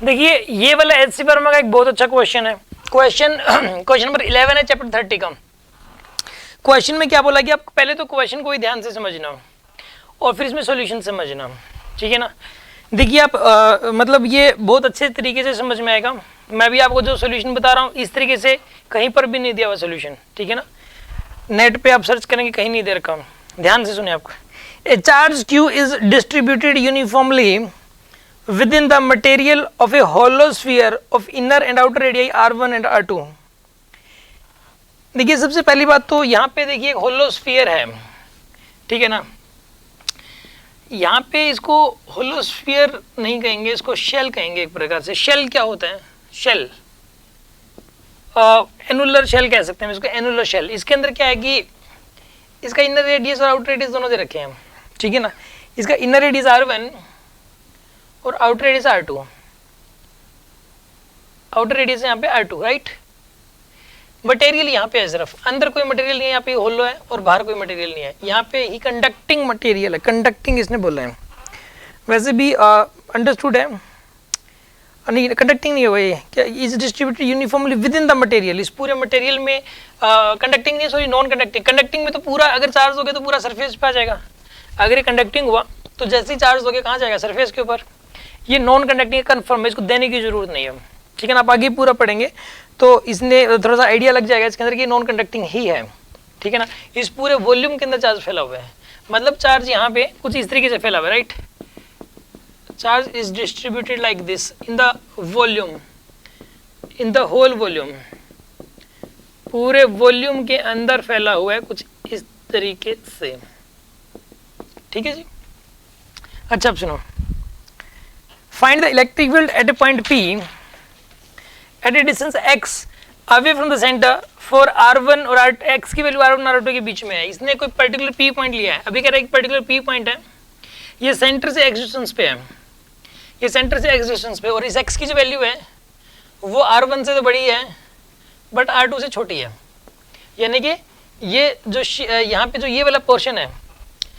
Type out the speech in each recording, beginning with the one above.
देखिए ये वाला एच सी वर्मा का एक बहुत अच्छा क्वेश्चन है। क्वेश्चन नंबर 11 है चैप्टर 30 का। क्वेश्चन में क्या बोला कि आप पहले तो क्वेश्चन को ही ध्यान से समझना और फिर इसमें सॉल्यूशन समझना, ठीक है ना। देखिए आप मतलब ये बहुत अच्छे तरीके से समझ में आएगा। मैं भी आपको जो सॉल्यूशन बता रहा हूँ इस तरीके से कहीं पर भी नहीं दिया हुआ सॉल्यूशन, ठीक है ना। नेट पे आप सर्च करेंगे कहीं नहीं दे रखा। ध्यान से सुनिए आपको। ए charge Q is distributed uniformly within the material of a hollow sphere of inner and outer radii R1 and R2। देखिए सबसे पहली बात तो यहाँ पे देखिए एक होलो स्फीयर है, ठीक है ना। यहाँ पे इसको होलो स्फीयर नहीं कहेंगे, इसको शेल कहेंगे एक प्रकार से। शेल क्या होता है? शेल एनुलर शेल कह सकते हैं इसको, एनुलर शेल। इसके अंदर क्या है कि इसका इनर रेडियस और आउटर रेडियस दोनों दे रखे हैं, ठीक है ना। इसका इनर रेडियस R1 और outer radius R2। Outer radius यहाँ पे R2, राइट। मटेरियल यहाँ पे है, सिर्फ अंदर कोई मटेरियल नहीं है, यहाँ पे होलो है और बाहर कोई मटेरियल नहीं है। यहाँ पे ही कंडक्टिंग मटेरियल है, कंडक्टिंग इसने बोला है। वैसे भी अंडरस्टूड है, नहीं कंडक्टिंग नहीं है ये क्या, is distributed uniformly with in the material. इस पूरे मटेरियल में कंडक्टिंग नहीं, सॉरी नॉन कंडक्टिंग। कंडक्टिंग में तो पूरा अगर चार्ज हो गया तो पूरा सरफेस पे आ जाएगा। अगर ये कंडक्टिंग हुआ तो जैसे ही चार्ज हो गया कहाँ जाएगा? सरफेस के ऊपर। ये नॉन कंडक्टिंग कन्फर्म है, इसको देने की जरूरत नहीं है, ठीक है ना। आप आगे पूरा पढ़ेंगे तो इसने थोड़ा सा आइडिया लग जाएगा इसके अंदर कि नॉन कंडक्टिंग ही है, ठीक है ना। इस पूरे वॉल्यूम के अंदर चार्ज फैला हुआ है, मतलब चार्ज यहाँ पे कुछ इस तरीके से फैला हुआ है, right. Charge is distributed like this in the volume, in the whole volume. पूरे वॉल्यूम के अंदर फैला हुआ है कुछ इस तरीके से, ठीक है जी। अच्छा अब सुनो, find the electric field at a point P at a distance x away from the center for R1 और x की वैल्यू R1 और R2 के बीच में है। इसने कोई पर्टिकुलर P पॉइंट लिया है। अभी कह रहा है एक पर्टिकुलर P पॉइंट है, ये सेंटर से x डिस्टेंस पे है, ये सेंटर से x डिस्टेंस पे, और इस x की जो वैल्यू है वो R1 से तो बड़ी है बट R2 से छोटी है। यानी कि ये जो यहाँ पे जो ये वाला पोर्शन है,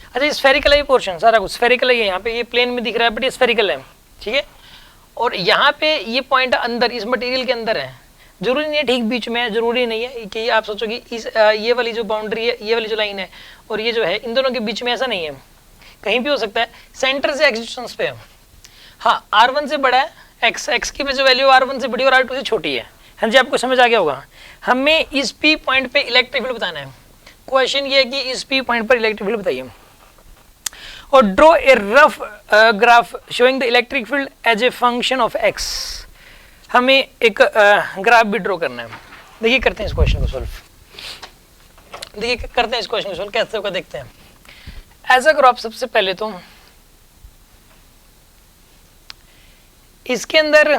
अच्छा ये स्फेरिकल है, ये पोर्शन सारा कुछ स्फेरिकल है। यहाँ पे ये प्लेन में दिख रहा है बट ये स्फेरिकल है, ठीक है। और यहाँ पे ये पॉइंट अंदर इस मटेरियल के अंदर है, जरूरी नहीं है ठीक बीच में है, जरूरी नहीं है कि आप सोचो कि इस ये वाली जो बाउंड्री है, ये वाली जो लाइन है और ये जो है इन दोनों के बीच में, ऐसा नहीं है, कहीं भी हो सकता है। सेंटर से एक्स डिस्टेंस पे है, हाँ R1 से बड़ा है एक्स की जो वैल्यू R1 से बड़ी और R2 से छोटी है। हाँ जी, आपको समझ आ गया होगा। हमें इस P पॉइंट पे इलेक्ट्रिक फील्ड बताना है। क्वेश्चन ये है कि इस P पॉइंट पर इलेक्ट्रिक फील्ड बताइए और draw a rough graph showing the electric field as a function of x. हमें एक ग्राफ भी ड्रॉ करना है। देखिए करते हैं इस क्वेश्चन को सॉल्व, देखिए करते हैं इस क्वेश्चन को सॉल्व कैसे होगा देखते हैं। ऐसा करो आप सबसे पहले तो इसके अंदर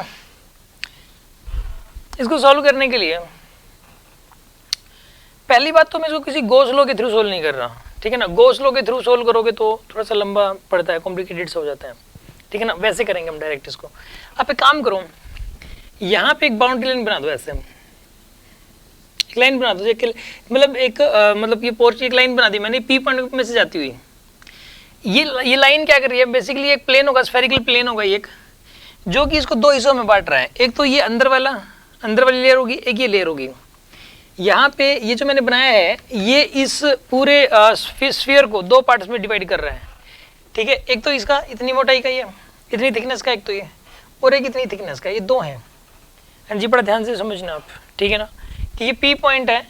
इसको सॉल्व करने के लिए पहली बात तो मैं इसको किसी गॉस लॉ के थ्रू सॉल्व नहीं कर रहा, ठीक है ना। गॉस लॉ के थ्रू सोल्व करोगे तो थोड़ा सा लंबा पड़ता है, कॉम्प्लिकेटेड सा हो जाता है, ठीक है ना। वैसे करेंगे हम डायरेक्ट इसको। आप एक काम करो, यहाँ पे एक बाउंड्री लाइन बना दो, ऐसे एक लाइन बना दो, मतलब एक मतलब ये पोर्च एक लाइन बना दी मैंने P पॉइंट में से जाती हुई। ये लाइन क्या कर रही है? बेसिकली एक प्लेन होगा, स्फेरिकल प्लेन होगा एक, जो कि इसको दो हिस्सों में बांट रहा है। एक तो ये अंदर वाली लेयर होगी, एक ये लेयर होगी। यहाँ पे ये जो मैंने बनाया है ये इस पूरे स्फीयर को दो पार्ट्स में डिवाइड कर रहा है, ठीक है। एक तो इसका इतनी मोटाई का, ये इतनी थिकनेस का, एक तो ये, और एक इतनी थिकनेस का, ये दो हैं। हाँ जी, बड़ा ध्यान से समझना आप, ठीक है ना, कि ये P पॉइंट है,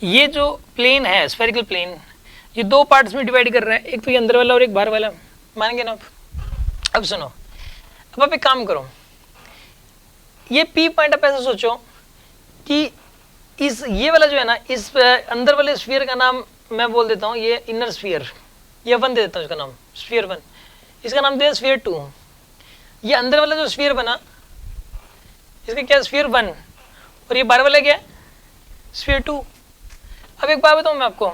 ये जो प्लेन है स्फेरिकल प्लेन, ये दो पार्ट्स में डिवाइड कर रहा है, एक तो ये अंदर वाला और एक बाहर वाला, मानेंगे ना आप। अब सुनो, अब आप एक काम करो, ये P पॉइंट आप ऐसा सोचो कि इस ये वाला जो है ना, इस अंदर वाले स्फीयर का नाम मैं बोल देता हूँ, ये इनर स्फीयर, ये 1 दे देता हूँ इसका नाम, स्फीयर 1। इसका नाम दे स्फीयर 2। ये अंदर वाला जो स्फीयर बना इसका क्या, स्फीयर 1, और ये बाहर वाला क्या है, स्फीयर 2। अब एक बात बताऊँ मैं आपको,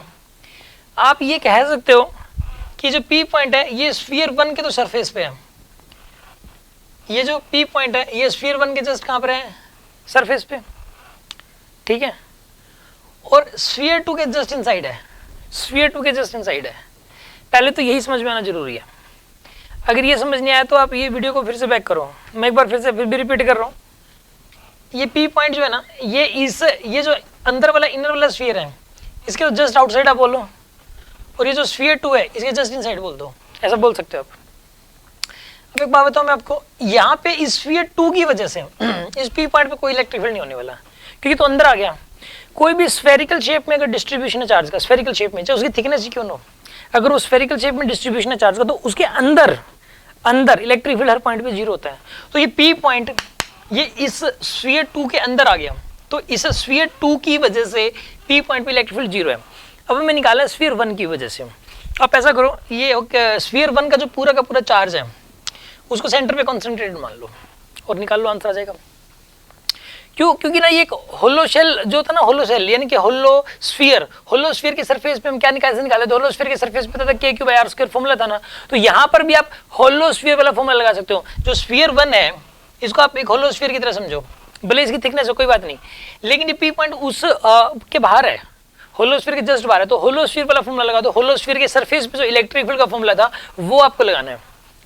आप ये कह सकते हो कि जो P पॉइंट है ये स्फीयर 1 के तो सरफेस पे है, ये जो P पॉइंट है ये स्फीयर 1 के जस्ट कहाँ पर है, सरफेस पे, ठीक है। और स्फीयर 2 के जस्ट इनसाइड है, स्फीयर 2 के जस्ट इनसाइड है। पहले तो यही समझ में आना जरूरी है। अगर ये समझ नहीं आया तो आप ये वीडियो को फिर से बैक करो, मैं एक बार फिर भी रिपीट कर रहा हूँ। ये पी पॉइंट जो है ना, ये जो अंदर वाला इनर वाला स्फीयर है, इसके तो जस्ट आउटसाइड आप बोलो, और ये जो स्फीयर 2 है इसके जस्ट इनसाइड बोल दो, ऐसा बोल सकते हो आप। अब एक बात बताऊं मैं आपको, यहाँ पे इस स्फीयर 2 की वजह से इस पी पॉइंट पे कोई इलेक्ट्रिक फील्ड नहीं होने वाला, क्योंकि तो अंदर आ गया। कोई भी स्फेरिकल शेप में अगर डिस्ट्रीब्यूशन है चार्ज का, स्फेरिकल शेप में, चाहे उसकी थिकनेस ही क्यों ना हो, अगर वो स्फेरिकल शेप में डिस्ट्रीब्यूशन है चार्ज का, तो उसके अंदर इलेक्ट्रिक फील्ड हर पॉइंट पे 0 होता है। तो ये पी पॉइंट ये इस स्फीयर 2 के अंदर आ गया, तो इस स्फीयर 2 की वजह से पी पॉइंट पे इलेक्ट्रिक फील्ड 0 है। अब मैं निकाला स्फीयर 1 की वजह से। आप ऐसा करो, ये स्फीयर 1 का जो पूरा का पूरा चार्ज है उसको सेंटर पे कॉन्सेंट्रेटेड मान लो और निकाल लो, आंसर आ जाएगा। क्यों? क्योंकि ना ये एक होलो शेल जो था ना, होलो शेल यानी कि होलो स्फीयर के सरफेस पे हम क्या निकाले थे, होलो स्फीयर के सरफेस पे था k3r² फॉर्मूला था ना, तो यहाँ पर भी आप होलो स्फीयर वाला फॉर्मूला लगा सकते हो। जो स्फीयर 1 है इसको आप एक होलो स्फीयर की तरह समझो, भले इसकी थिकनेस हो कोई बात नहीं, लेकिन ये पी पॉइंट उस के बाहर है, होलो स्फीयर के जस्ट बाहर है, तो होलो स्फीयर वाला फॉर्मूला लगा दो। होलो स्फीयर के सरफेस पे जो इलेक्ट्रिक फील्ड का फॉर्मूला था वो आपको लगाना है,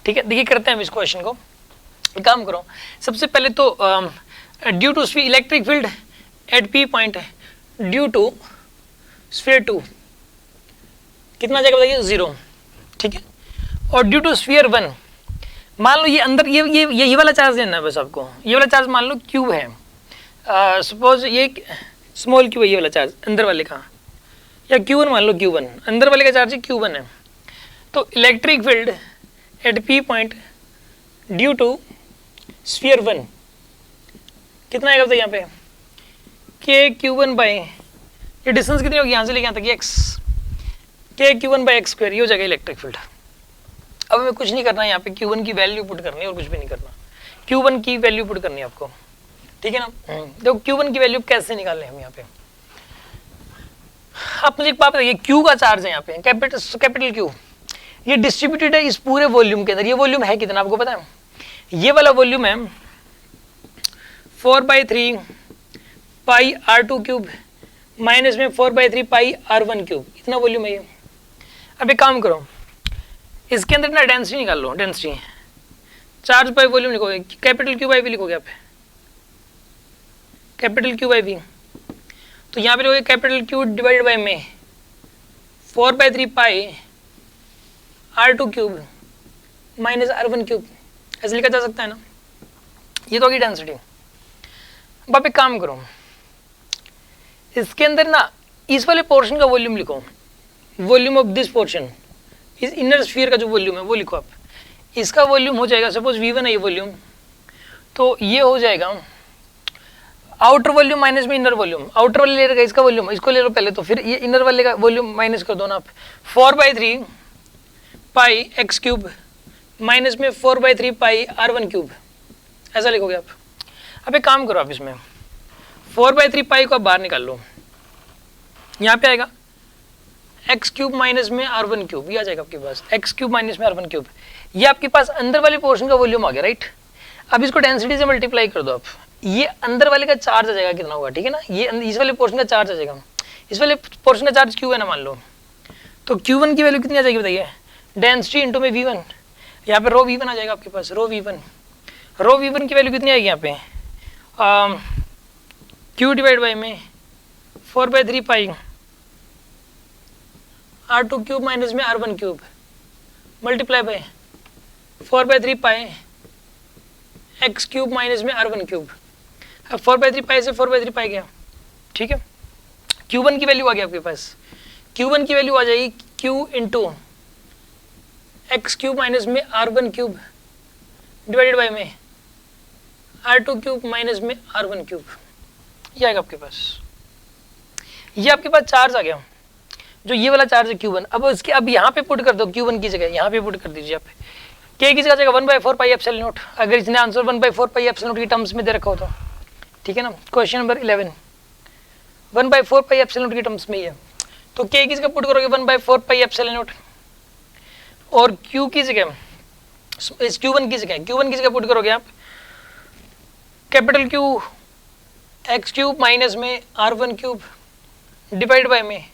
ठीक है। देखिए करते हैं हम इस क्वेश्चन को, एक काम करो, सबसे पहले तो due to electric field at P point due to sphere 2 कितना आ जाएगा बताइए, 0, ठीक है। और ड्यू टू स्फीयर 1 मान लो ये अंदर ये वाला चार्ज लेना है बस आपको, ये वाला चार्ज मान लो क्यू है, सपोज ये स्मॉल क्यू है, ये वाला चार्ज अंदर वाले का, या Q1 मान लो, Q1 अंदर वाले का चार्ज Q1 है। तो electric field at P point due to sphere 1 कितना आएगा बताइए यहाँ पे, KQ1 बाई, ये डिस्टेंस कितनी होगी यहाँ से लेके यहाँ तक, x, KQ1 बाई x², ये हो जाएगा इलेक्ट्रिक फील्ड। अब हमें कुछ नहीं करना है, यहाँ पे Q1 की वैल्यू पुट करनी है और कुछ भी नहीं करना, Q1 की वैल्यू पुट करनी है आपको, ठीक है ना। देखो Q1 की वैल्यू कैसे निकालें हम यहाँ पे, आप मुझे एक बात बताइए, Q का चार्ज है यहाँ पे कैपिटल Q, ये डिस्ट्रीब्यूटेड है इस पूरे वॉल्यूम के अंदर। ये वॉल्यूम है कितना आपको पता है, ये वाला वॉल्यूम है 4/3 पाई r2³ माइनस में 4/3 पाई r1³, इतना वॉल्यूम है ये। अब एक काम करो, इसके अंदर ना डेंसिटी निकाल लो, डेंसिटी चार्ज बाई वॉल्यूम लिखोगे, कैपिटल Q/V लिखोगे आप, कैपिटल Q/V, तो यहाँ पे लिखोगे कैपिटल Q डिवाइडेड बाई में 4/3 पाई r2³ माइनस r1³, ऐसे लिखा जा सकता है ना, ये तो होगी डेंसिटी। अब आप एक काम करो, इसके अंदर ना इस वाले पोर्शन का वॉल्यूम लिखो, वॉल्यूम ऑफ दिस पोर्शन, इस इनर स्फीयर का जो वॉल्यूम है वो लिखो आप। इसका वॉल्यूम हो जाएगा, सपोज V1 है ये वॉल्यूम, तो ये हो जाएगा आउटर वॉल्यूम माइनस में इनर वॉल्यूम, आउटर वाले ले लेगा इसका वॉल्यूम, इसको ले लो पहले, तो फिर ये इनर वाले का वॉल्यूम माइनस कर दो ना आप, 4/3 पाई x³ माइनस में 4/3 पाई r1³, ऐसा लिखोगे आप। अब एक काम करो, आप इसमें 4/3 पाई को आप बाहर निकाल लो, यहाँ पे आएगा x³ माइनस में r1³, ये आ जाएगा आपके पास x³ माइनस में r1³, ये आपके पास अंदर वाले पोर्शन का वॉल्यूम आ गया, राइट। अब इसको डेंसिटी से मल्टीप्लाई कर दो आप, ये अंदर वाले का चार्ज आ जाएगा कितना होगा, ठीक है ना, ये इस वाले पोर्शन का चार्ज आ जाएगा, इस वाले पोर्शन का चार्ज Q है ना मान लो, तो Q1 की वैल्यू कितनी आ जाएगी बताइए, डेंसिटी इंटू में V1, यहाँ पे रो V1 आ जाएगा आपके पास, रो V1 की वैल्यू कितनी आएगी यहाँ पे, Q डिवाइड बाई में 4/3 पाई r2³ माइनस में r1³ multiply by 4/3 pi x³ minus में r1³। अब 4/3 पाई से 4/3 पाई गया, ठीक है। Q1 की वैल्यू आ गई आपके पास, Q1 की वैल्यू आ जाएगी Q इंटू x³ माइनस में r1³ डिवाइडेड बाई में r2³ माइनस में r1³, ये आएगा आपके पास। ये आपके पास चार्ज आ गया, जो ये वाला चार्ज है Q1। अब इसके अब यहाँ पे पुट कर दो, Q1 की जगह यहाँ पे पुट कर दीजिए आप, K की जगह 1/4 पाई एप्सिलॉन नॉट, अगर इसने आंसर 1/4 पाई एप्सिलॉन नॉट की टर्म्स में दे रखा हो तो, ठीक है ना। Question number 11 1/4 pi epsilon not की टर्म्स में ही है, तो K की जगह पुट करोगे 1/4 पाई एप्सिलॉन नॉट, और Q की जगह इस Q1 की जगह पुट करोगे आप कैपिटल Q x³ माइनस में r1³ डिवाइड बाय में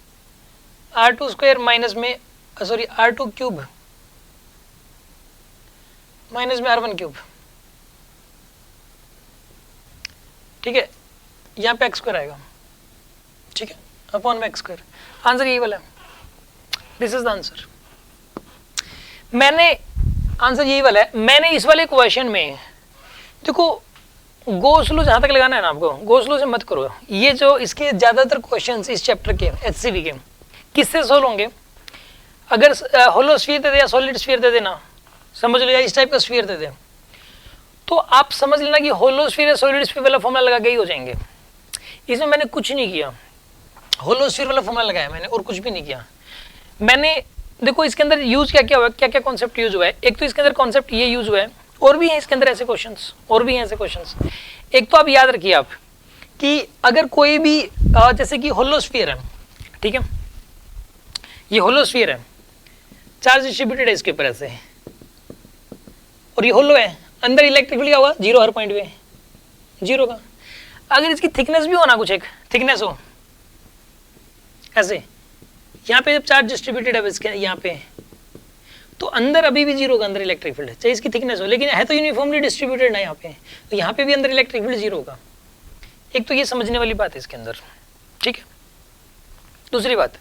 r2² माइनस में सॉरी R2 क्यूब माइनस में R1 क्यूब, ठीक है, यहाँ पे एक्स स्क्वायर आएगा, ठीक है, अपॉन में एक्स स्क्वायर। आंसर यही वाला है, दिस इज द आंसर। मैंने आंसर यही वाला है। मैंने इस वाले क्वेश्चन में देखो गो स्लो जहाँ तक लगाना है ना आपको, गो स्लो से मत करो। ये जो इसके ज़्यादातर क्वेश्चंस इस चैप्टर के HCV के किससे सोल्व होंगे, अगर होलो स्फीयर दे दे या सॉलिड स्फीयर दे देना, समझ लो, या इस टाइप का स्फीयर दे दे, तो आप समझ लेना कि होलो स्फीयर या सॉलिड स्फीयर वाला फॉर्मूला लगा के ही हो जाएंगे। इसमें मैंने कुछ नहीं किया, होलो स्फीयर वाला फॉर्मूला लगाया मैंने और कुछ भी नहीं किया मैंने। देखो इसके अंदर यूज क्या क्या हुआ है, क्या क्या कॉन्सेप्ट यूज हुआ है। एक तो इसके अंदर कॉन्सेप्ट ये यूज हुआ है, और भी है इसके अंदर ऐसे क्वेश्चंस, और भी हैं ऐसे क्वेश्चंस। एक तो आप याद रखिए आप कि अगर कोई भी जैसे कि होलो स्फीयर है, ठीक है, ये होलो स्फीयर है, चार्ज डिस्ट्रीब्यूटेड है इसके ऊपर ऐसे, और ये होलो है, अंदर इलेक्ट्रिक फील्ड क्या हुआ, जीरो, हर पॉइंट पे जीरो का। अगर इसकी थिकनेस भी हो ना, कुछ एक थिकनेस हो ऐसे, यहाँ पे जब चार्ज डिस्ट्रीब्यूटेड है इसके यहाँ पे, तो अंदर अभी भी जीरो का अंदर इलेक्ट्रिक फील्ड है, चाहे इसकी थिकनेस हो, लेकिन है तो यूनिफॉर्मली डिस्ट्रीब्यूटेड ना यहाँ पे, तो यहाँ पे भी अंदर इलेक्ट्रिक फील्ड जीरो का। एक तो ये समझने वाली बात है इसके अंदर, ठीक है। दूसरी बात,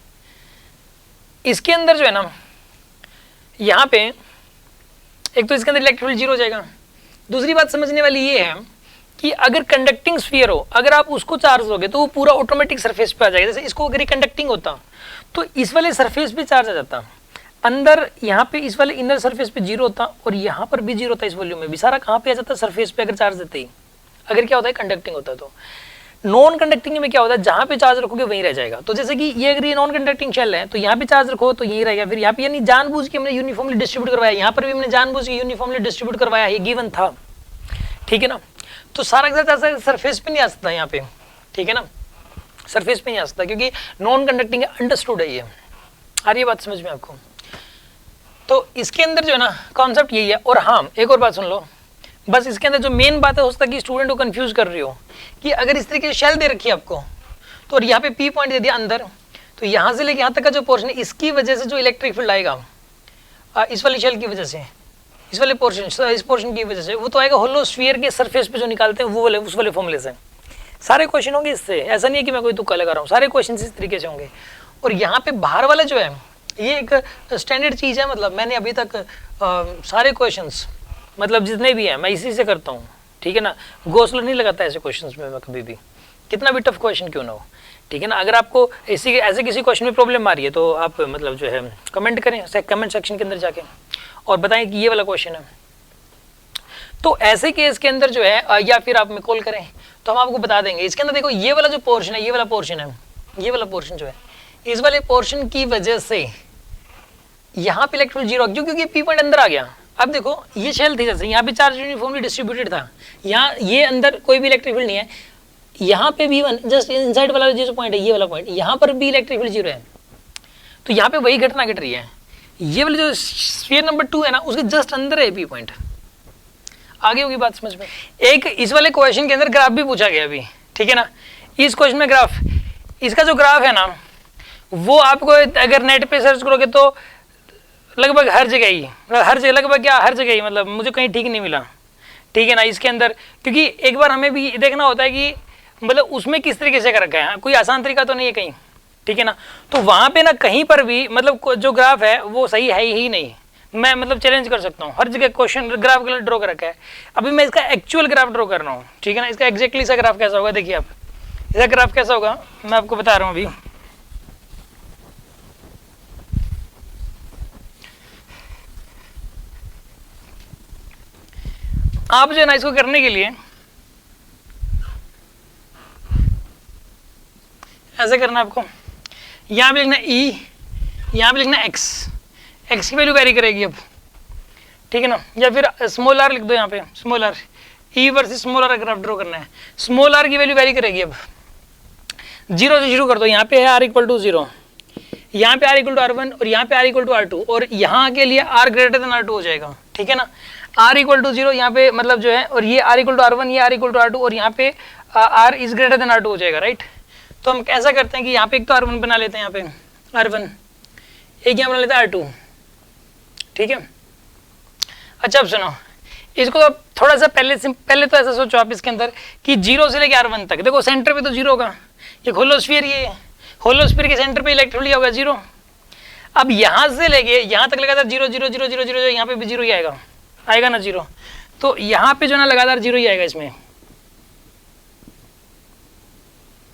इसके अंदर जो है ना, यहाँ पे एक तो इसके अंदर इलेक्ट्रिक फील्ड जीरो हो जाएगा। दूसरी बात समझने वाली ये है कि अगर कंडक्टिंग स्फीयर हो, अगर आप उसको चार्ज दोगे तो वो पूरा ऑटोमेटिक सरफेस पे आ जाएगा। जैसे इसको अगर कंडक्टिंग होता तो इस वाले सरफेस पे चार्ज आ जाता, अंदर यहाँ पे इस वाले इनर सरफेस पे जीरो होता, और यहाँ पर भी जीरो होता, इस वॉल्यूम में भी सारा कहाँ पे आ जाता, सरफेस पे, अगर चार्ज देते ही। अगर क्या होता है कंडक्टिंग होता है, तो नॉन कंडक्टिंग में क्या होता है, जहाँ पे चार्ज रखोगे वहीं रह जाएगा। तो जैसे कि ये अगर ये नॉन कंडक्टिंग शेल है तो यहाँ पे चार्ज रखो तो यहीं रहेगा। फिर यहाँ पे यानी जानबूझ के हमने यूनिफॉर्मली डिस्ट्रीब्यूट करवाया, यहाँ पर भी हमने जानबूझ के यूनिफॉर्मली डिस्ट्रीब्यूट करवाया, ये गिवन था, ठीक है ना। तो सारा ऐसा सरफेस पे नहीं आ सकता यहाँ पे, ठीक है ना, सरफेस पे नहीं आ सकता, क्योंकि नॉन कंडक्टिंग अंडरस्टूड है ये। आ रही है बात समझ में आपको। तो इसके अंदर जो है ना कॉन्सेप्ट यही है। और हाँ, एक और बात सुन लो, बस इसके अंदर जो मेन बात है, हो सकता है कि स्टूडेंट को कंफ्यूज कर रही हो कि अगर इस तरीके से शेल दे रखी है आपको, तो और यहाँ पे P पॉइंट दे दिया अंदर, तो यहाँ से लेके यहाँ तक का जो पोर्शन है, इसकी वजह से जो इलेक्ट्रिक फील्ड आएगा इस वाली शेल की वजह से, इस वाले पोर्शन, इस पोर्शन की वजह से, वो तो आएगा होलो स्फीयर के सरफेस पे जो निकालते हैं वो वाले, उस वाले फॉर्मूले से। सारे क्वेश्चन होंगे इससे, ऐसा नहीं है कि मैं कोई तुक्का लगा रहा हूँ, सारे क्वेश्चन इस तरीके से होंगे। और यहाँ पे बाहर वाला जो है ये एक स्टैंडर्ड चीज़ है, मतलब मैंने अभी तक सारे क्वेश्चंस, मतलब जितने भी हैं मैं इसी से करता हूँ, ठीक है ना। घोंसला नहीं लगाता ऐसे क्वेश्चंस में मैं कभी भी, कितना भी टफ क्वेश्चन क्यों ना हो, ठीक है ना। अगर आपको ऐसे किसी क्वेश्चन में प्रॉब्लम आ रही है तो आप मतलब जो है कमेंट करें कमेंट सेक्शन के अंदर जाके, और बताएं कि ये वाला क्वेश्चन है। तो ऐसे केस के अंदर जो है, या फिर आप में कॉल करें तो हम आपको बता देंगे। इसके अंदर देखो ये वाला जो पोर्शन है, ये वाला पोर्शन है, ये वाला पोर्शन जो है, इस वाले पोर्शन की वजह से यहाँ पे इलेक्ट्रिक जीरो, क्योंकि P पॉइंट अंदर आ गया। अब देखो ये शेल थी, जैसे यहाँ पे चार्ज यूनिफॉर्मली डिस्ट्रीब्यूटेड था, यहाँ ये अंदर कोई भी इलेक्ट्रिक फील्ड नहीं है, यहाँ पे भी जस्ट इनसाइड वाला जो पॉइंट है, ये वाला पॉइंट, यहाँ पर भी इलेक्ट्रिक फील्ड जीरो है। तो यहाँ पे वही घटना घट रही है। ये वाली जो स्फीयर नंबर 2 है ना, उसके जस्ट अंदर है P पॉइंट। आगे होगी बात समझ में। एक इस वाले क्वेश्चन के अंदर ग्राफ भी पूछा गया अभी, ठीक है ना। इस क्वेश्चन में ग्राफ, इसका जो ग्राफ है ना, वो आपको अगर नेट पे सर्च करोगे तो लगभग हर जगह ही, हर जगह, लगभग क्या हर जगह ही, मतलब मुझे कहीं ठीक नहीं मिला, ठीक है ना। इसके अंदर क्योंकि एक बार हमें भी देखना होता है कि मतलब उसमें किस तरीके से कर रखा है, कोई आसान तरीका तो नहीं है कहीं, ठीक है ना। तो वहाँ पे ना कहीं पर भी मतलब जो ग्राफ है वो सही है ही नहीं। मैं मतलब चैलेंज कर सकता हूँ, हर जगह क्वेश्चन ग्राफ के लिए ड्रॉ कर रखा है। अभी मैं इसका एक्चुअल ग्राफ ड्रॉ कर रहा हूँ, ठीक है ना। इसका एग्जैक्टली सा ग्राफ कैसा होगा, देखिए आप, इसका ग्राफ कैसा होगा मैं आपको बता रहा हूँ अभी। आप जो है ना इसको करने के लिए ऐसे करना आपको, यहाँ पे लिखना E, यहाँ पे लिखना x की वैल्यू वेरी करेगी अब, ठीक है ना। या फिर स्मॉल r लिख दो यहाँ पे, small r, E versus small r graph draw करना है। स्मॉल r की वैल्यू वेरी करेगी अब, 0 से शुरू कर दो। यहाँ पे है r इक्वल टू 0, यहाँ पे r इक्वल टू r1, और यहाँ पे r इक्वल टू r2, और यहाँ के लिए r ग्रेटर देन r2 हो जाएगा, ठीक है ना। r इक्वल टू 0 यहाँ पे मतलब जो है, और ये r इक्वल टू r1, ये r इक्वल टू r2, और यहाँ पे r is greater than r2 हो जाएगा, राइट। तो हम कैसा करते हैं कि यहाँ पे एक तो r1 बना लेते हैं, यहाँ पे r1, एक यहाँ बना लेते हैं R2, ठीक है। अच्छा अब सुनो इसको, अब थोड़ा सा पहले तो ऐसा सोचो आप इसके अंदर कि 0 से लेके R1 तक, देखो सेंटर पे तो 0 होगा, ये होलोस्फीयर, ये होलोस्फीयर के सेंटर पे इलेक्ट्रॉन लिया होगा 0। अब यहाँ से लेके यहाँ तक लगातार 0 0 0 0 0, यहाँ पे भी 0 ही आएगा ना 0, तो यहाँ पे जो ना लगातार 0 ही आएगा इसमें,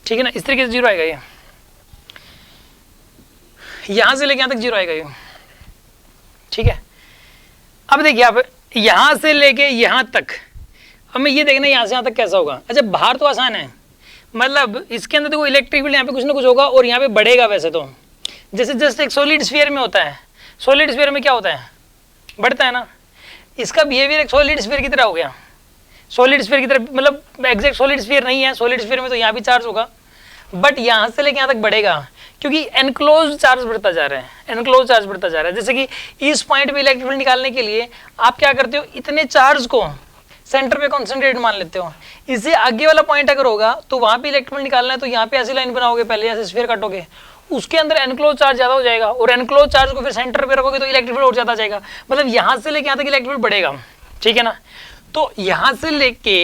ठीक है ना, इस तरीके से 0 आएगा ये, यहाँ से लेके यहाँ तक 0 आएगा ये, ठीक है। अब देखिए आप यहाँ से लेके यहाँ तक, अब मैं ये देखना यहाँ से यहाँ तक कैसा होगा। अच्छा बाहर तो आसान है, मतलब इसके अंदर तो इलेक्ट्रिक फील्ड यहाँ पे कुछ ना कुछ होगा और यहाँ पे बढ़ेगा वैसे तो, जैसे जस्ट एक सॉलिड स्फीयर में होता है, सॉलिड स्फीयर में क्या होता है, बढ़ता है ना, इसका बिहेवियर एक सॉलिड स्फीयर की तरह हो गया, सॉलिड स्फीयर की तरह, मतलब एग्जैक्ट सॉलिड स्फीयर नहीं है, सॉलिड स्फीयर में तो यहाँ भी चार्ज होगा, बट यहाँ से लेके यहाँ तक बढ़ेगा क्योंकि एनक्लोज चार्ज बढ़ता जा रहा है, एनक्लोज चार्ज बढ़ता जा रहा है। जैसे कि इस पॉइंट पे इलेक्ट्रिक फील्ड निकालने के लिए आप क्या करते हो, इतने चार्ज को सेंटर पे कॉन्सेंट्रेट मान लेते हो, इससे आगे वाला पॉइंट अगर होगा तो वहाँ पे इलेक्ट्रिक फील्ड निकालना है, तो यहाँ पे ऐसी लाइन बनाओगे पहले, ऐसे स्फीयर काटोगे, उसके अंदर एनक्लोज चार्ज ज़्यादा हो जाएगा और एनक्लोज चार्ज को फिर सेंटर पे रखोगे तो इलेक्ट्रिक फील्ड और ज़्यादा जाएगा, मतलब यहाँ से लेके यहाँ तक इलेक्ट्रिक फील्ड बढ़ेगा, ठीक है ना। तो यहाँ से लेके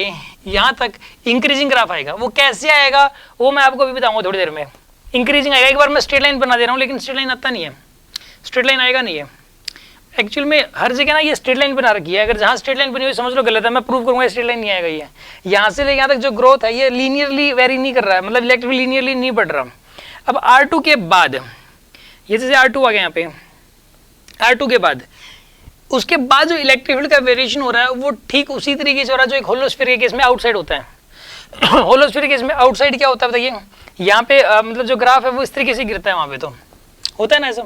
यहाँ तक इंक्रीजिंग ग्राफ आएगा, वो कैसे आएगा वो मैं आपको अभी बताऊंगा थोड़ी देर में। इंक्रीजिंग आएगा, एक बार मैं स्ट्रेट लाइन बना दे रहा हूँ, लेकिन स्ट्रेट लाइन आता नहीं है, स्ट्रेट लाइन आएगा नहीं है एक्चुअल में, हर जगह ना ये स्ट्रेट लाइन बना रखी है, अगर जहाँ स्ट्रेट लाइन बनी हुई समझ लो गलत है, मैं प्रूव करूँगा स्ट्रेट लाइन नहीं आएगा। ये यहाँ से लेके यहाँ तक जो ग्रोथ है ये लीनियरली वेरी नहीं कर रहा है, मतलब इलेक्ट्रिक लीनियरली नहीं बढ़ रहा। अब R2 के बाद, ये जैसे R2 आ गया यहाँ पे, R2 के बाद उसके बाद जो इलेक्ट्रिक फील्ड का वेरिएशन हो रहा है वो ठीक उसी तरीके से हो रहा है जो एक होलोस्फीयर के केस में आउटसाइड होता है। होलोस्फीयर के केस में आउटसाइड क्या होता है बताइए, यहाँ पे मतलब जो ग्राफ है वो इस तरीके से गिरता है, वहाँ पे तो होता है ना ऐसा,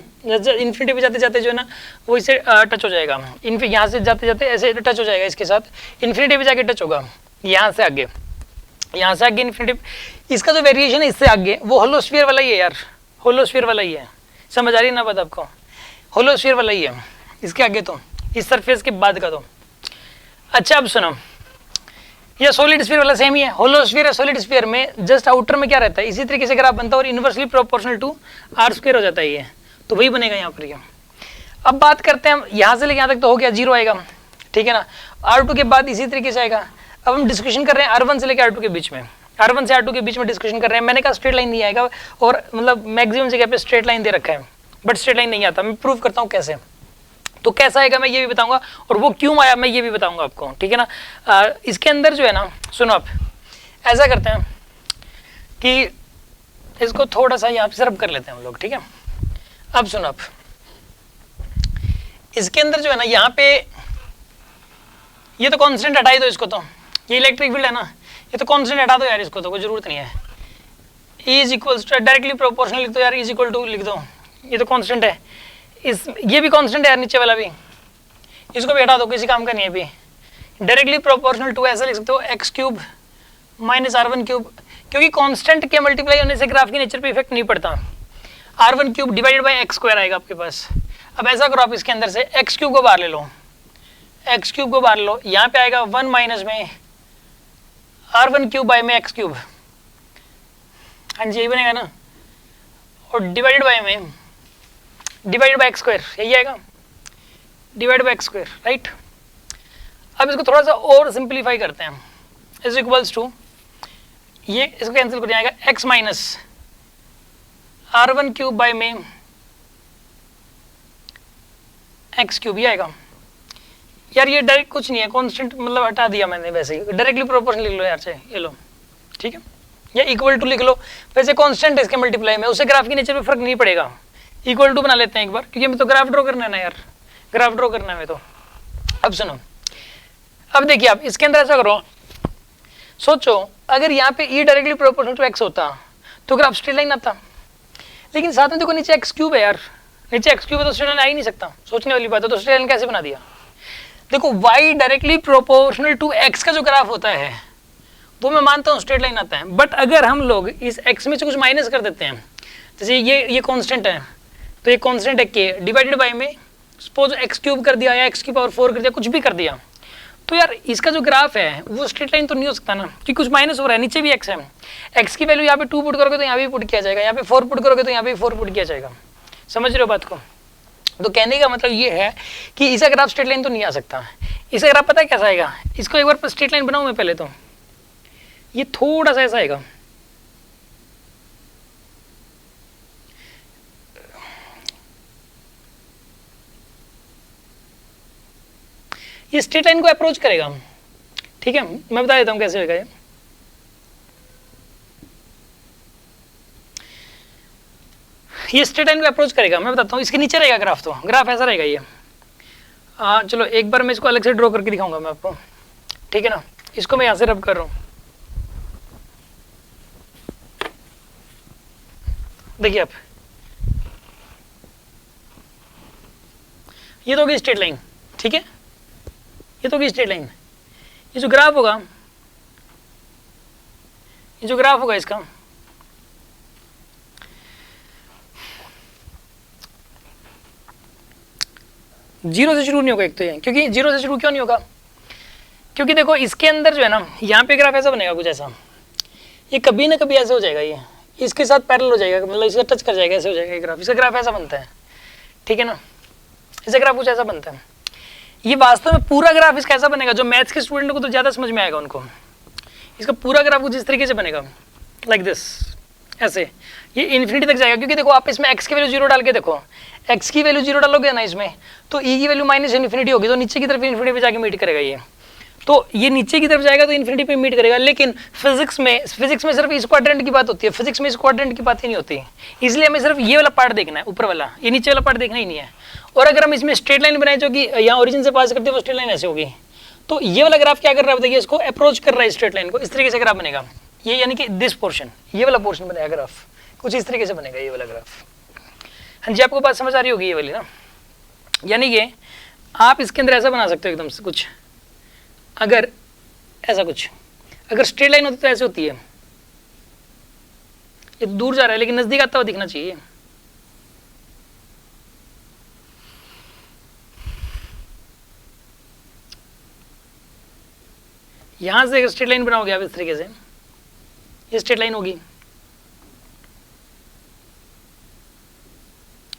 इन्फिनिटी पे जाते जाते जो है ना वो इससे टच हो जाएगा, यहाँ से जाते जाते ऐसे टच हो जाएगा इसके साथ, इन्फिनिटी पे जाके टच होगा, यहाँ से आगे इन्फिनिटी, इसका जो वेरिएशन है इससे आगे वो होलोस्फीयर वाला ही है यार, होलोस्फीयर वाला ही है, समझ आ रही है ना बात आपको, होलोस्फीयर वाला ही है इसके आगे तो, इस सरफेस के बाद का तो। अच्छा अब सुनो, ये सॉलिड स्फीयर वाला सेम ही है, होलोस्फीयर है, सॉलिड स्फीयर में जस्ट आउटर में क्या रहता है, इसी तरीके से ग्राफ बनता है और इनवर्सली प्रोपोर्शनल टू R² हो जाता है ये, तो वही बनेगा यहाँ पर। अब बात करते हैं हम यहाँ से लेके यहाँ तक तो हो गया 0 आएगा, ठीक है ना, R2 के बाद इसी तरीके से आएगा। अब हम डिस्कशन कर रहे हैं R1 से लेकर R2 के बीच में, R1 से R2 के बीच में डिस्कशन कर रहे हैं। मैंने कहा स्ट्रेट लाइन नहीं आएगा और मतलब मैक्सिमम जगह पे स्ट्रेट लाइन दे रखा है, बट स्ट्रेट लाइन नहीं आता, मैं प्रूव करता हूँ कैसे, तो कैसा आएगा मैं ये भी बताऊंगा और वो क्यों आया मैं ये भी बताऊंगा आपको, ठीक है ना। इसके अंदर जो है ना, सुनो आप ऐसा करते हैं कि इसको थोड़ा सा यहाँ पे सर्व कर लेते हैं हम लोग, ठीक है। अब सुनो आप, इसके अंदर जो है ना यहाँ पे ये तो कांस्टेंट हटा ही दो इसको, तो ये इलेक्ट्रिक फील्ड है ना, ये तो कांस्टेंट हटा दो यार, इसको तो कोई जरूरत नहीं है, E is equal to directly proportional लिख दो यार, इज इक्वल टू लिख दो, ये तो कांस्टेंट है, इस ये भी कांस्टेंट है यार, नीचे वाला भी, इसको भी हटा दो, किसी काम का नहीं है भी, डायरेक्टली प्रोपोर्शनल टू ऐसा लिख सकते हो x³ माइनस R1³, क्योंकि कांस्टेंट के मल्टीप्लाई होने से ग्राफ की नेचर पे इफेक्ट नहीं पड़ता, R1³ डिवाइडेड बाय x² आएगा आपके पास। अब ऐसा करो आप इसके अंदर से x³ को बाहर ले लो, x³ को बाहर लो, यहाँ पे आएगा 1 माइनस में R1³ बाय में x³, हाँ जी यही बनेगा ना, और डिवाइडेड बाय में डिवाइडेड बाय x², यही आएगा, डिवाइड बाय x², राइट। अब इसको थोड़ा सा और सिंप्लीफाई करते हैं, इज इक्वल्स टू, ये इसको कैंसिल कर जाएगा, x माइनस R1³ बाय में x³ ही आएगा यार, ये डायरेक्ट कुछ नहीं है, कांस्टेंट मतलब हटा दिया मैंने, वैसे ही डायरेक्टली प्रोपोर्शनल लिख लो यार, से ये लो, ठीक है, या इक्वल टू लिख लो, वैसे कांस्टेंट है इसके मल्टीप्लाई में, उससे ग्राफ की नेचर में फर्क नहीं पड़ेगा, इक्वल टू बना लेते हैं एक बार, क्योंकि हमें तो ग्राफ ड्रॉ करना है ना यार, ग्राफ ड्रॉ करना है तो। अब सुनो, अब देखिए आप इसके अंदर ऐसा करो, सोचो अगर यहाँ पे E directly proportional to x होता तो ग्राफ स्ट्रेट लाइन आता, लेकिन साथ में देखो नीचे x³ है यार, नीचे x³ है तो स्ट्रेट लाइन आ ही नहीं सकता, सोचने वाली बात है, तो स्ट्रेट लाइन कैसे बना दिया। देखो y directly proportional to x का जो ग्राफ होता है वो मैं मानता हूँ स्ट्रेट लाइन आता है, बट अगर हम लोग इस x में से कुछ माइनस कर देते हैं, जैसे ये कांस्टेंट है, तो ये कांस्टेंट है k डिवाइडेड बाय में सपोज x³ कर दिया या x⁴ कर दिया, कुछ भी कर दिया, तो यार इसका जो ग्राफ है वो स्ट्रेट लाइन तो नहीं हो सकता ना, कि कुछ माइनस हो रहा है, नीचे भी x है, x की वैल्यू यहाँ पे 2 पुट करोगे तो यहाँ भी पुट किया जाएगा, यहाँ पे 4 पुट करोगे तो यहाँ पे 4 पुट किया जाएगा, समझ रहे हो बात को, तो कहने का मतलब ये है कि इसका ग्राफ स्ट्रेट लाइन तो नहीं आ सकता। इसका ग्राफ पता है कैसा आएगा, इसको एक बार स्ट्रेट लाइन बनाऊं मैं पहले, तो ये थोड़ा सा ऐसा आएगा, ये स्ट्रेट लाइन को अप्रोच करेगा, ठीक है। मैं बता देता हूं कैसे होगा ये स्ट्रेट लाइन को अप्रोच करेगा। मैं बताता हूं, इसके नीचे रहेगा ग्राफ, तो ग्राफ ऐसा रहेगा ये। चलो एक बार मैं इसको अलग से ड्रॉ करके दिखाऊंगा मैं आपको, ठीक है ना। इसको मैं यहां से रब कर रहा हूं, देखिए आप, ये तो होगी स्ट्रेट लाइन, ठीक है, ये तो होगी स्ट्रेट लाइन। ये जो ग्राफ होगा, ये जो ग्राफ होगा इसका, जीरो से शुरू नहीं होगा एक तो ये, क्योंकि जीरो से शुरू क्यों नहीं होगा, क्योंकि देखो इसके अंदर जो है ना, यहाँ पे ग्राफ ऐसा बनेगा कुछ ऐसा, ये कभी ना कभी ऐसे हो जाएगा, ये इसके साथ पैरेलल हो जाएगा, मतलब इसका टच कर जाएगा, ऐसे हो जाएगा ये ग्राफ। इसका ग्राफ ऐसा बनता है, ठीक है ना, इसका ग्राफ कुछ ऐसा बनता है। ये वास्तव में पूरा ग्राफ इसका ऐसा बनेगा, जो मैथ्स के स्टूडेंट को तो ज़्यादा समझ में आएगा उनको, इसका पूरा ग्राफ कुछ इस तरीके से बनेगा, लाइक दिस, ऐसे। ये इन्फिनिटी तक जाएगा, क्योंकि देखो आप इसमें x की वैल्यू 0 डाल के देखो, x की वैल्यू 0 डालोगे ना इसमें, तो e की वैल्यू माइनस इन्फिनिटी होगी, तो नीचे की तरफ इन्फिनिटी पे जाके मीट करेगा ये, तो ये नीचे की तरफ जाएगा तो इन्फिनिटी पे मीट करेगा। लेकिन फिजिक्स में सिर्फ इस क्वाड्रेंट की बात होती है, फिजिक्स में इस क्वाड्रेंट की बात ही नहीं होती, इसलिए हमें सिर्फ ये वाला पार्ट देखना है, ऊपर वाला, ये नीचे वाला पार्ट देखना ही नहीं है। और अगर हम इसमें स्ट्रेट लाइन बनाए जो कि यहाँ ओरिजिन से पास करते हैं, वो स्ट्रेट लाइन ऐसे होगी, तो ये वाला ग्राफ क्या कर रहा है बताइए, इसको अप्रोच कर रहा है स्ट्रेट लाइन को, इस तरीके से ग्राफ बनेगा ये, यानी कि दिस पोर्शन, ये वाला पोर्शन बनेगा ग्राफ, कुछ इस तरीके से बनेगा ये वाला ग्राफ। हाँ जी, आपको बात समझ आ रही होगी ये वाली ना, यानी कि आप इसके अंदर ऐसा बना सकते हो एकदम से कुछ, अगर ऐसा कुछ, अगर स्ट्रेट लाइन होती तो ऐसे होती है, ये दूर जा रहा है लेकिन नजदीक आता हुआ दिखना चाहिए। यहां से स्ट्रेट लाइन बनाओगे आप इस तरीके से, ये स्ट्रेट लाइन होगी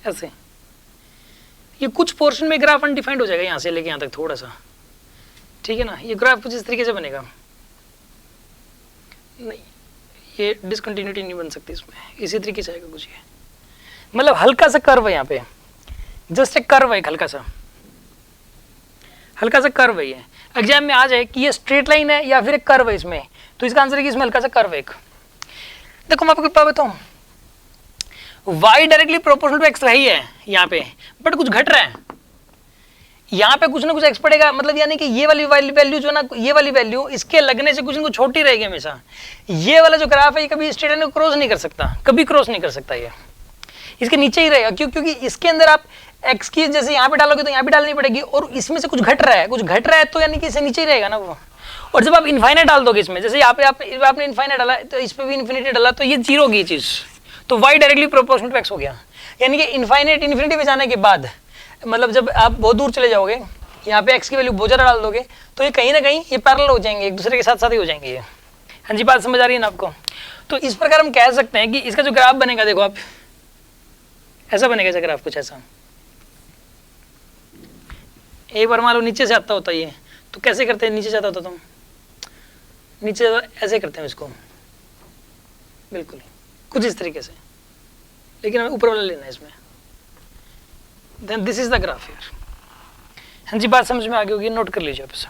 ऐसे, ये कुछ पोर्शन में ग्राफ अनडिफाइंड हो जाएगा, यहां से लेके यहां तक थोड़ा सा, ठीक है ना। ये ग्राफ कुछ इस तरीके से बनेगा, नहीं ये डिसकंटिन्यूटी नहीं बन सकती इसमें, इसी तरीके से आएगा कुछ, ये मतलब हल्का सा कर्व है यहाँ पे, जस्ट एक कर्व है, हल्का सा कर्व है। ये एग्जाम में आ जाए कि ये स्ट्रेट लाइन है या फिर एक कर्व है इसमें, तो इसका आंसर है कि इसमें हल्का सा कर्व है एक। देखो मैं आपको क्या बताऊं, y directly proportional to x रही है यहाँ पे, बट कुछ घट रहा है यहाँ पे, कुछ ना कुछ x पड़ेगा, मतलब यानी कि ये वाली वैल्यू जो ना, ये वाली वैल्यू इसके लगने से कुछ ना कुछ छोटी रहेगी हमेशा। ये वाला जो ग्राफ है ये कभी स्ट्रेट लाइन को क्रॉस नहीं कर सकता, कभी क्रॉस नहीं कर सकता, ये इसके नीचे ही रहेगा। क्योंकि इसके अंदर आप x की जैसे यहाँ पे डालोगे तो यहाँ पे डालनी पड़ेगी, और इसमें से कुछ घट रहा है, तो यानी कि इससे नीचे ही रहेगा ना वो। और जब आप इन्फाइनाइट डाल दोगे इसमें, जैसे यहाँ पे आपने इन्फाइनाइट डाला तो इस पे भी इन्फिनिटी डाला, तो ये जीरो होगी ये चीज, तो y directly proportional to x हो गया। यानी कि इन्फाइनाइट इन्फिनिटी पे जाने के बाद, मतलब जब आप बहुत दूर चले जाओगे, यहाँ पे x की वैल्यू बहुत ज़्यादा डाल दोगे, तो ये कहीं ना कहीं ये पैरेलल हो जाएंगे, एक दूसरे के साथ साथ ही हो जाएंगे ये। हाँ जी, बात समझ आ रही है ना आपको। तो इस प्रकार हम कह सकते हैं कि इसका जो ग्राफ बनेगा, देखो आप ऐसा बनेगा इसका ग्राफ कुछ ऐसा। एक बार मान लो नीचे से आता होता ये, तो कैसे करते हैं, नीचे से आता होता तो नीचे ऐसे करते हैं इसको, बिल्कुल कुछ इस तरीके से, लेकिन हमें ऊपर वाला लेना है इसमें। Then this is the graph here. हाँ जी, बात समझ में आ गई होगी, नोट कर लीजिए आप इसे।